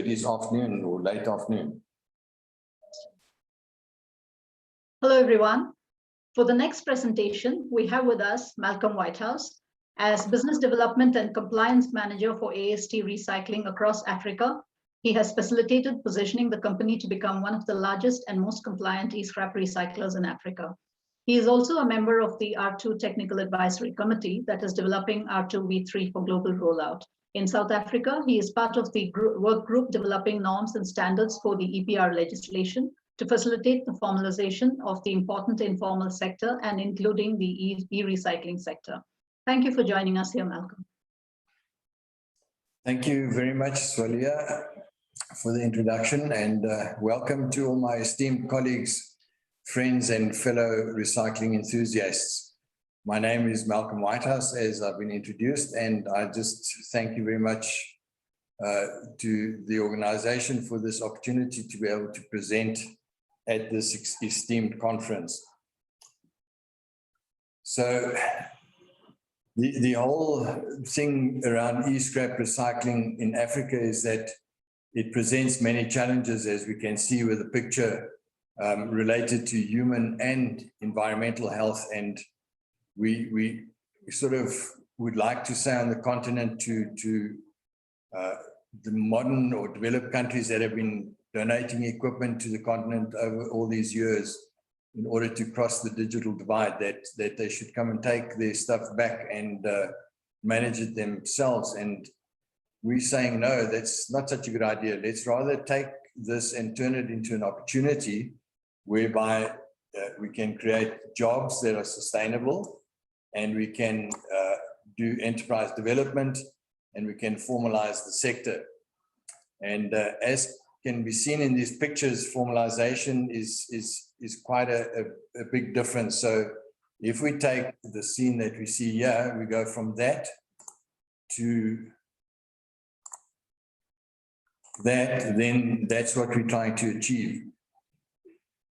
it is afternoon or late afternoon. Hello, everyone. For the next presentation, we have with us Malcolm Whitehouse as Business Development and Compliance Manager for AST Recycling across Africa. He has facilitated positioning the company to become one of the largest and most compliant e-scrap recyclers in Africa. He is also a member of the R2 Technical Advisory Committee that is developing R2V3 for global rollout. In South Africa, he is part of the work group developing norms and standards for the EPR legislation to facilitate the formalization of the important informal sector and including the e-recycling sector. Thank you for joining us here, Malcolm. Thank you very much, Swalia, for the introduction, and welcome to all my esteemed colleagues, friends and fellow recycling enthusiasts. My name is Malcolm Whitehouse, as I've been introduced, and I just thank you very much to the organization for this opportunity to be able to present at this esteemed conference. So the whole thing around e-scrap recycling in Africa is that it presents many challenges, as we can see with the picture, related to human and environmental health. And we sort of would like to say on the continent to the modern or developed countries that have been donating equipment to the continent over all these years in order to cross the digital divide, that they should come and take their stuff back and manage it themselves. And we're saying, no, that's not such a good idea. Let's rather take this and turn it into an opportunity whereby we can create jobs that are sustainable, and we can do enterprise development, and we can formalize the sector. And as can be seen in these pictures, formalization is quite a big difference. So if we take the scene that we see here, we go from that to that, then that's what we're trying to achieve.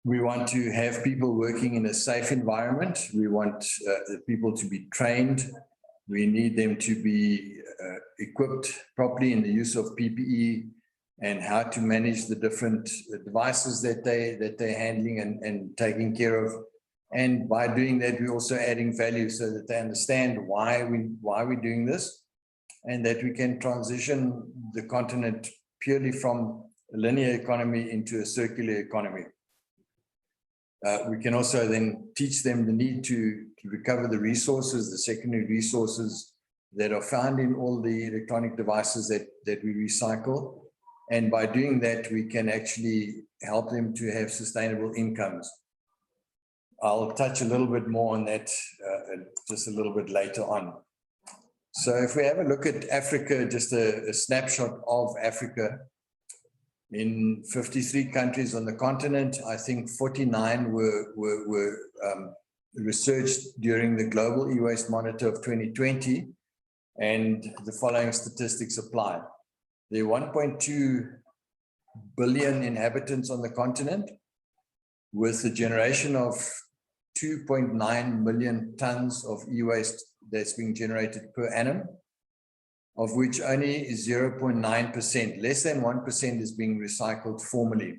We want to have people working in a safe environment. We want the people to be trained. We need them to be equipped properly in the use of PPE and how to manage the different devices that they're handling and taking care of. And by doing that, we're also adding value so that they understand why we're doing this, and that we can transition the continent purely from a linear economy into a circular economy. We can also then teach them the need to recover the resources, the secondary resources that are found in all the electronic devices that we recycle. And by doing that, we can actually help them to have sustainable incomes. I'll touch a little bit more on that just a little bit later on. So if we have a look at Africa, just a snapshot of Africa, in 53 countries on the continent, I think 49 were researched during the Global E-Waste Monitor of 2020, and the following statistics apply. There are 1.2 billion inhabitants on the continent, with a generation of 2.9 million tons of e-waste that's being generated per annum, of which only 0.9%, less than 1%, is being recycled formally.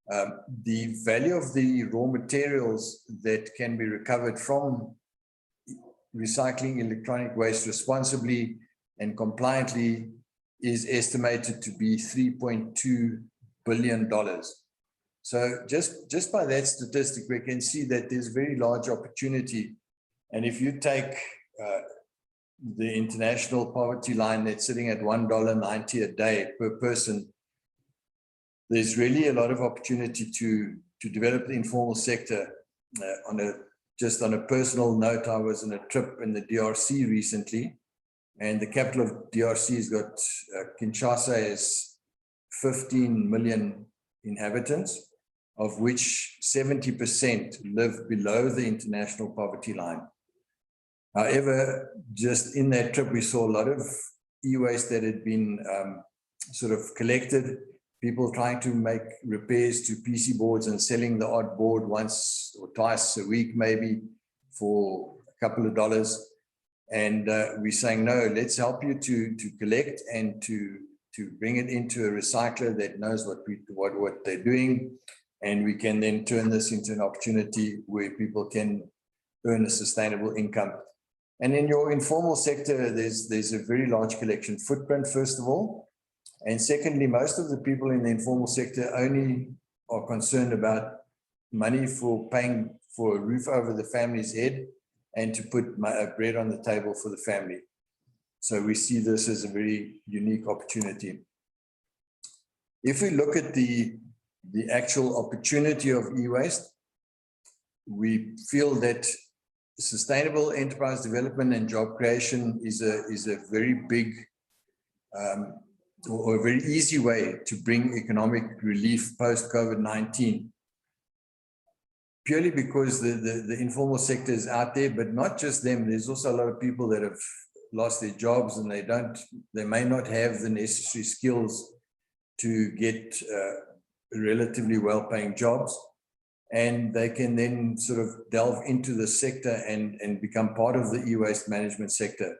The value of the raw materials that can be recovered from recycling electronic waste responsibly and compliantly is estimated to be $3.2 billion. So just by that statistic, we can see that there's very large opportunity. And if you take the international poverty line that's sitting at $1.90 a day per person, there's really a lot of opportunity to develop the informal sector. Just on a personal note, I was on a trip in the DRC recently, and the capital of DRC has got Kinshasa is 15 million inhabitants, of which 70% live below the international poverty line. However, just in that trip, we saw a lot of e-waste that had been sort of collected, people trying to make repairs to PC boards and selling the odd board once or twice a week, maybe for a couple of dollars. And we're saying, no, let's help you to collect and to bring it into a recycler that knows what they're doing. And we can then turn this into an opportunity where people can earn a sustainable income. And in your informal sector, there's a very large collection footprint, first of all. And secondly, most of the people in the informal sector only are concerned about money for paying for a roof over the family's head and to put bread on the table for the family. So we see this as a very unique opportunity. If we look at the actual opportunity of e-waste, we feel that sustainable enterprise development and job creation is a very big or a very easy way to bring economic relief post-COVID-19. Purely because the informal sector is out there, but not just them. There's also a lot of people that have lost their jobs and they may not have the necessary skills to get relatively well-paying jobs. And they can then sort of delve into the sector and become part of the e-waste management sector.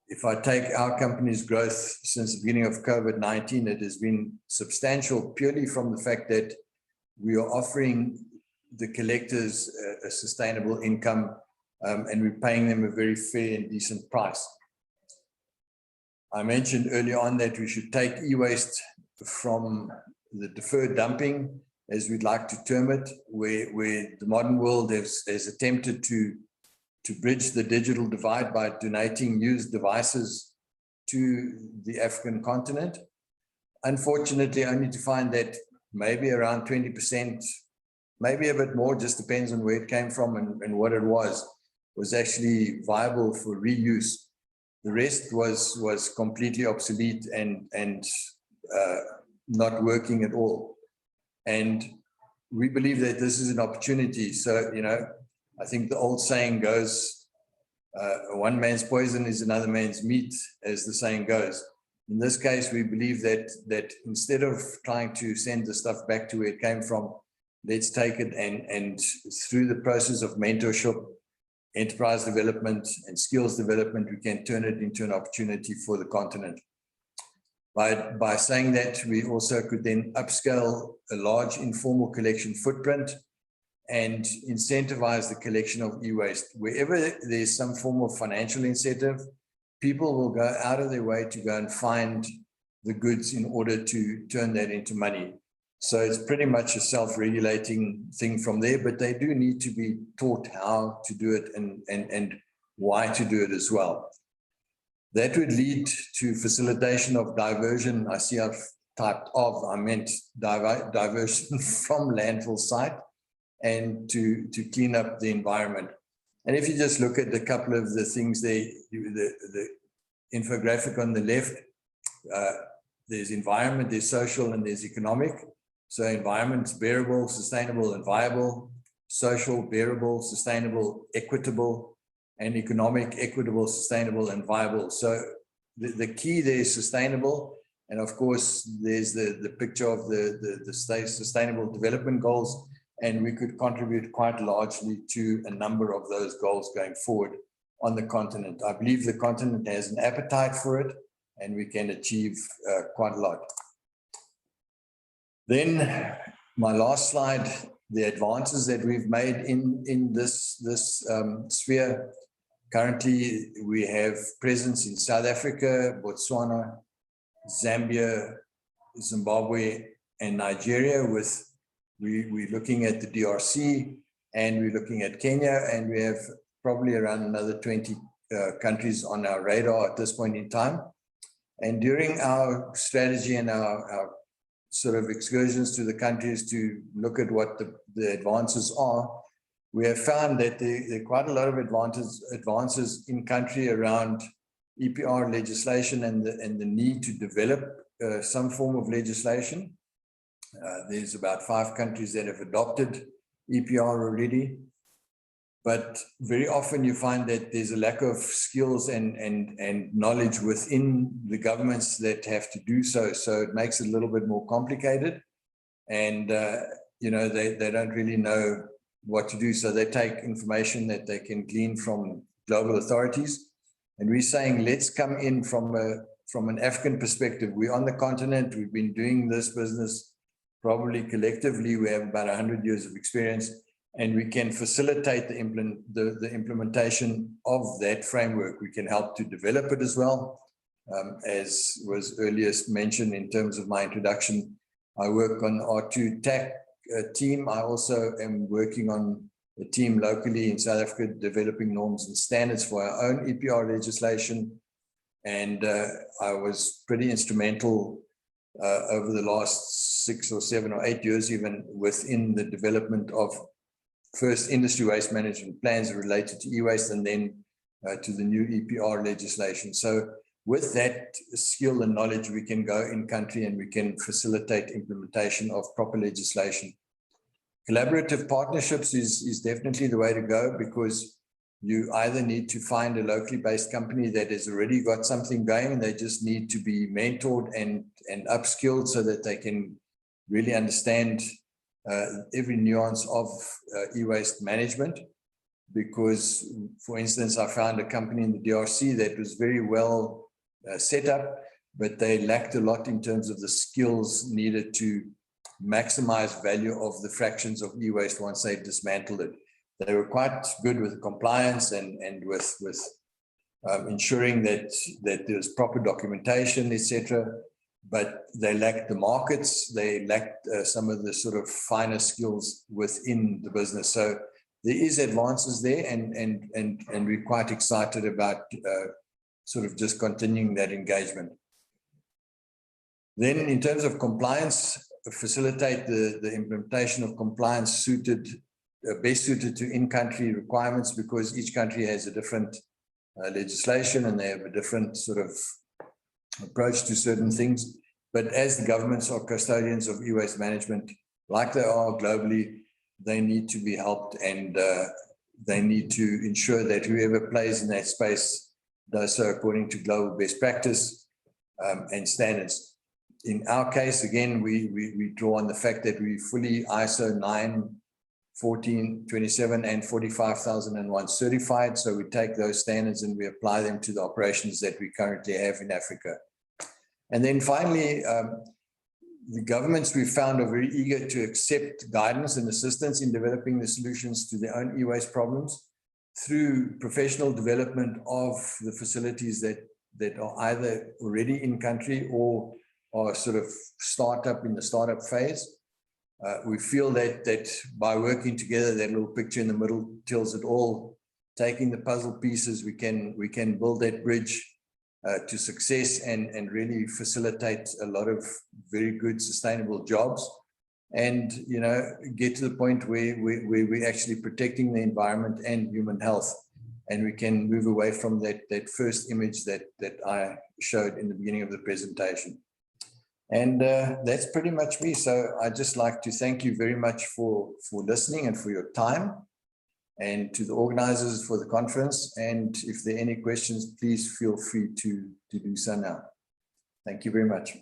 If I take our company's growth since the beginning of COVID-19, it has been substantial purely from the fact that we are offering the collectors a sustainable income and we're paying them a very fair and decent price. I mentioned earlier on that we should take e-waste from the deferred dumping, as we'd like to term it, where the modern world has attempted to bridge the digital divide by donating used devices to the African continent. Unfortunately, only to find that maybe around 20%, maybe a bit more, just depends on where it came from and what it was actually viable for reuse. The rest was completely obsolete and not working at all. And we believe that this is an opportunity. So, I think the old saying goes, one man's poison is another man's meat, as the saying goes. In this case, we believe that instead of trying to send the stuff back to where it came from, let's take it and through the process of mentorship, enterprise development, and skills development, we can turn it into an opportunity for the continent. By saying that, we also could then upscale a large informal collection footprint and incentivize the collection of e-waste. Wherever there's some form of financial incentive, people will go out of their way to go and find the goods in order to turn that into money. So it's pretty much a self-regulating thing from there, but they do need to be taught how to do it and why to do it as well. That would lead to facilitation of diversion. I see I've typed of, I meant diversion from landfill site and to clean up the environment. And if you just look at a couple of the things there, the infographic on the left, there's environment, there's social, and there's economic. So environment's bearable, sustainable, and viable. Social, bearable, sustainable, equitable, and economic, equitable, sustainable, and viable. So the key there is sustainable. And of course, there's the picture of the state sustainable development goals. And we could contribute quite largely to a number of those goals going forward on the continent. I believe the continent has an appetite for it, and we can achieve quite a lot. Then my last slide, the advances that we've made in this sphere. Currently, we have presence in South Africa, Botswana, Zambia, Zimbabwe, and Nigeria. We're looking at the DRC, and we're looking at Kenya, and we have probably around another 20 countries on our radar at this point in time. And during our strategy and our sort of excursions to the countries to look at what the advances are, we have found that there are quite a lot of advances in country around EPR legislation and the need to develop some form of legislation. There's about 5 countries that have adopted EPR already. But very often you find that there's a lack of skills and knowledge within the governments that have to do so. So it makes it a little bit more complicated. And, they don't really know what to do. So they take information that they can glean from global authorities. And we're saying, let's come in from from an African perspective, we're on the continent, we've been doing this business probably collectively, we have about 100 years of experience, and we can facilitate the implementation of that framework. We can help to develop it as well. As was earliest mentioned in terms of my introduction, I work on R2 TAC team. I also am working on a team locally in South Africa developing norms and standards for our own EPR legislation. And I was pretty instrumental over the last 6 or 7 or 8 years, even within the development of first industry waste management plans related to e-waste and then to the new EPR legislation. So with that skill and knowledge, we can go in country and we can facilitate implementation of proper legislation. Collaborative partnerships is definitely the way to go, because you either need to find a locally based company that has already got something going and they just need to be mentored and upskilled so that they can really understand every nuance of e-waste management. Because, for instance, I found a company in the DRC that was very well set up, but they lacked a lot in terms of the skills needed to maximize value of the fractions of e-waste once they dismantled it. They were quite good with compliance and with ensuring that there's proper documentation, etc. But they lacked the markets. They lacked some of the sort of finer skills within the business. So there is advances there, and we're quite excited about sort of just continuing that engagement. Then, in terms of compliance, facilitate the implementation of compliance best suited to in-country requirements, because each country has a different legislation and they have a different sort of approach to certain things. But as the governments are custodians of e-waste management, like they are globally, they need to be helped, and they need to ensure that whoever plays in that space does so according to global best practice and standards. In our case, again, we draw on the fact that we fully ISO 9, 14, 27, and 45,001 certified. So we take those standards and we apply them to the operations that we currently have in Africa. And then finally, the governments we found are very eager to accept guidance and assistance in developing the solutions to their own e-waste problems through professional development of the facilities that are either already in country or are sort of in the startup phase. We feel that by working together, that little picture in the middle tells it all. Taking the puzzle pieces, we can build that bridge to success and really facilitate a lot of very good sustainable jobs, and get to the point where we're actually protecting the environment and human health, and we can move away from that first image that I showed in the beginning of the presentation. And that's pretty much me. So I'd just like to thank you very much for listening and for your time, and to the organizers for the conference. And if there are any questions, please feel free to do so now. Thank you very much.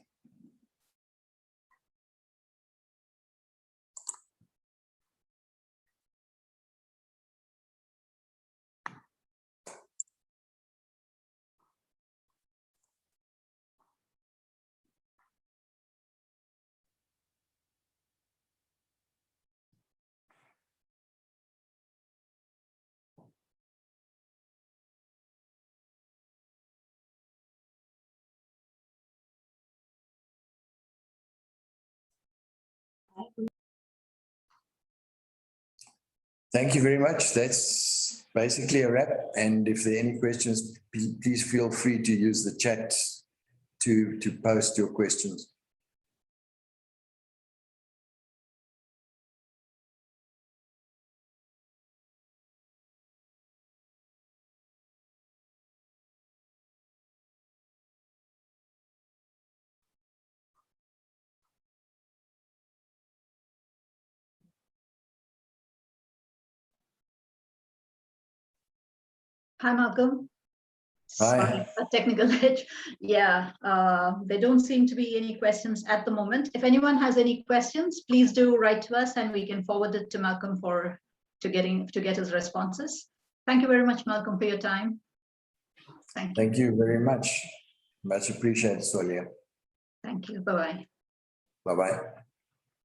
Thank you very much. That's basically a wrap. And if there are any questions, please feel free to use the chat to post your questions. Hi, Malcolm. Hi. Sorry, a technical glitch. Yeah, there don't seem to be any questions at the moment. If anyone has any questions, please do write to us and we can forward it to Malcolm to get his responses. Thank you very much, Malcolm, for your time. Thank you. Thank you very much. Much appreciated, Solia. Thank you. Bye-bye. Bye-bye.